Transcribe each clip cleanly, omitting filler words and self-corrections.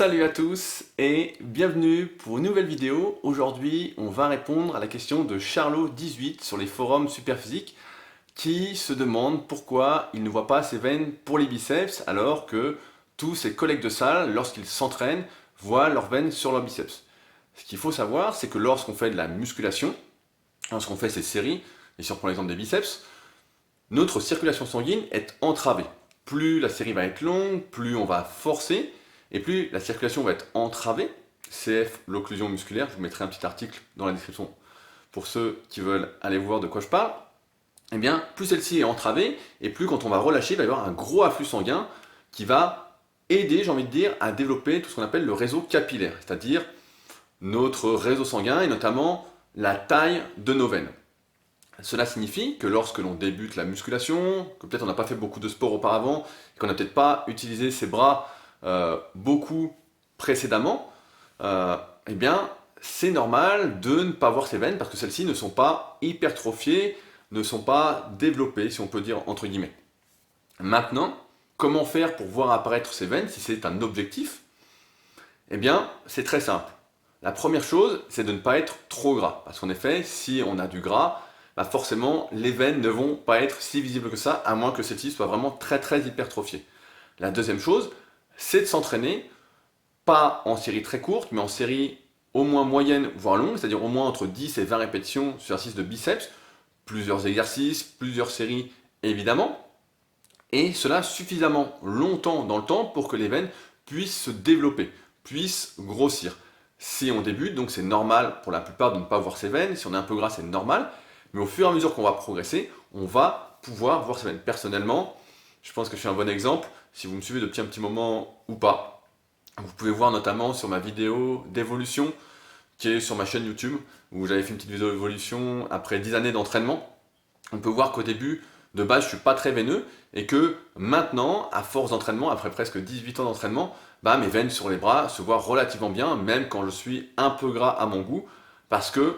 Salut à tous et bienvenue pour une nouvelle vidéo. Aujourd'hui, on va répondre à la question de Charlot18 sur les forums Superphysique qui se demande pourquoi il ne voit pas ses veines pour les biceps alors que tous ses collègues de salle, lorsqu'ils s'entraînent, voient leurs veines sur leurs biceps. Ce qu'il faut savoir, c'est que lorsqu'on fait de la musculation, lorsqu'on fait ces séries, et si on prend l'exemple des biceps, notre circulation sanguine est entravée. Plus la série va être longue, plus on va forcer, et plus la circulation va être entravée, CF, l'occlusion musculaire, je vous mettrai un petit article dans la description pour ceux qui veulent aller voir de quoi je parle, et bien plus celle-ci est entravée, et plus quand on va relâcher, il va y avoir un gros afflux sanguin qui va aider, j'ai envie de dire, à développer tout ce qu'on appelle le réseau capillaire, c'est-à-dire notre réseau sanguin et notamment la taille de nos veines. Cela signifie que lorsque l'on débute la musculation, que peut-être on n'a pas fait beaucoup de sport auparavant, et qu'on n'a peut-être pas utilisé ses bras beaucoup précédemment, eh bien c'est normal de ne pas voir ces veines parce que celles-ci ne sont pas hypertrophiées, ne sont pas développées, si on peut dire entre guillemets. Maintenant, comment faire pour voir apparaître ces veines si c'est un objectif? Eh bien, c'est très simple. La première chose, c'est de ne pas être trop gras. Parce qu'en effet, si on a du gras, bah forcément, les veines ne vont pas être si visibles que ça, à moins que celles-ci soient vraiment très hypertrophiées. La deuxième chose, c'est de s'entraîner, pas en série très courte, mais en série au moins moyenne, voire longue, c'est-à-dire au moins entre 10 et 20 répétitions sur exercice de biceps, plusieurs exercices, plusieurs séries, évidemment, et cela suffisamment longtemps dans le temps pour que les veines puissent se développer, puissent grossir. Si on débute, donc c'est normal pour la plupart de ne pas voir ces veines, si on est un peu gras c'est normal, mais au fur et à mesure qu'on va progresser, on va pouvoir voir ces veines. Personnellement, je pense que je suis un bon exemple, si vous me suivez depuis un petit moment ou pas, vous pouvez voir notamment sur ma vidéo d'évolution qui est sur ma chaîne YouTube, où j'avais fait une petite vidéo d'évolution après 10 années d'entraînement. On peut voir qu'au début, de base, je suis pas très veineux, et que maintenant, à force d'entraînement, après presque 18 ans d'entraînement, bah, mes veines sur les bras se voient relativement bien, même quand je suis un peu gras à mon goût, parce que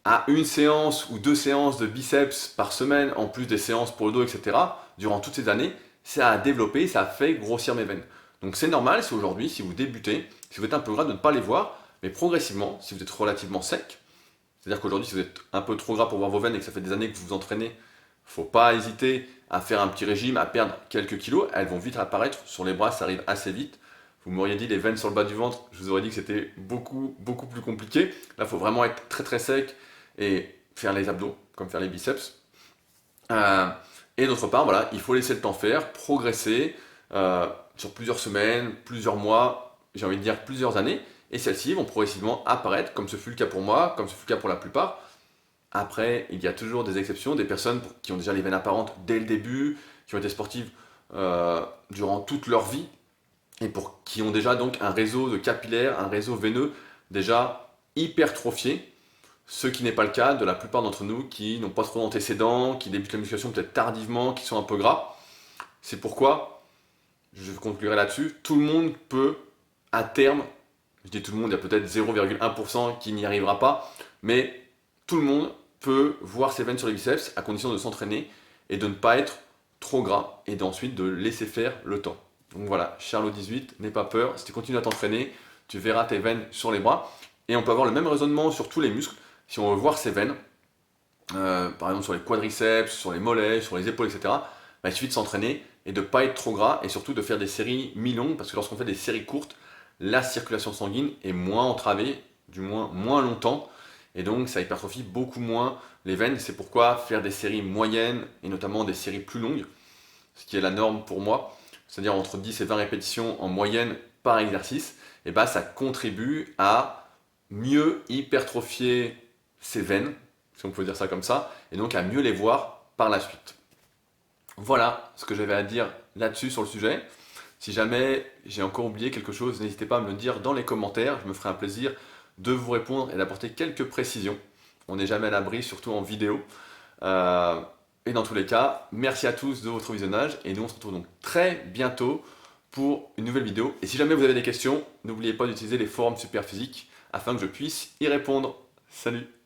à une séance ou deux séances de biceps par semaine, en plus des séances pour le dos, etc., durant toutes ces années, ça a développé, ça a fait grossir mes veines. Donc c'est normal si aujourd'hui, si vous débutez, si vous êtes un peu gras, de ne pas les voir, mais progressivement, si vous êtes relativement sec, c'est-à-dire qu'aujourd'hui, si vous êtes un peu trop gras pour voir vos veines et que ça fait des années que vous vous entraînez, il ne faut pas hésiter à faire un petit régime, à perdre quelques kilos, elles vont vite apparaître, sur les bras ça arrive assez vite. Vous m'auriez dit les veines sur le bas du ventre, je vous aurais dit que c'était beaucoup plus compliqué. Là, il faut vraiment être très sec et faire les abdos, comme faire les biceps. Et d'autre part, voilà, il faut laisser le temps faire, progresser sur plusieurs semaines, plusieurs mois, j'ai envie de dire plusieurs années, et celles-ci vont progressivement apparaître, comme ce fut le cas pour moi, comme ce fut le cas pour la plupart. Après, il y a toujours des exceptions, des personnes qui ont déjà les veines apparentes dès le début, qui ont été sportives durant toute leur vie, et qui ont déjà donc un réseau de capillaires, un réseau veineux déjà hypertrophié, ce qui n'est pas le cas de la plupart d'entre nous qui n'ont pas trop d'antécédents, qui débutent la musculation peut-être tardivement, qui sont un peu gras. C'est pourquoi, je conclurai là-dessus, tout le monde peut, à terme, je dis tout le monde, il y a peut-être 0,1% qui n'y arrivera pas, mais tout le monde peut voir ses veines sur les biceps à condition de s'entraîner et de ne pas être trop gras et d'ensuite de laisser faire le temps. Donc voilà, Charlot18, n'aie pas peur, si tu continues à t'entraîner, tu verras tes veines sur les bras et on peut avoir le même raisonnement sur tous les muscles. Si on veut voir ses veines, par exemple sur les quadriceps, sur les mollets, sur les épaules, etc., bah, il suffit de s'entraîner et de ne pas être trop gras et surtout de faire des séries mi-longues parce que lorsqu'on fait des séries courtes, la circulation sanguine est moins entravée, du moins moins longtemps, et donc ça hypertrophie beaucoup moins les veines. C'est pourquoi faire des séries moyennes et notamment des séries plus longues, ce qui est la norme pour moi, c'est-à-dire entre 10 et 20 répétitions en moyenne par exercice, et bah, ça contribue à mieux hypertrophier ces veines, si on peut dire ça comme ça, et donc à mieux les voir par la suite. Voilà ce que j'avais à dire là-dessus sur le sujet. Si jamais j'ai encore oublié quelque chose, n'hésitez pas à me le dire dans les commentaires, je me ferai un plaisir de vous répondre et d'apporter quelques précisions. On n'est jamais à l'abri, surtout en vidéo. Et dans tous les cas, merci à tous de votre visionnage et nous on se retrouve donc très bientôt pour une nouvelle vidéo. Et si jamais vous avez des questions, n'oubliez pas d'utiliser les forums Superphysique afin que je puisse y répondre. Salut!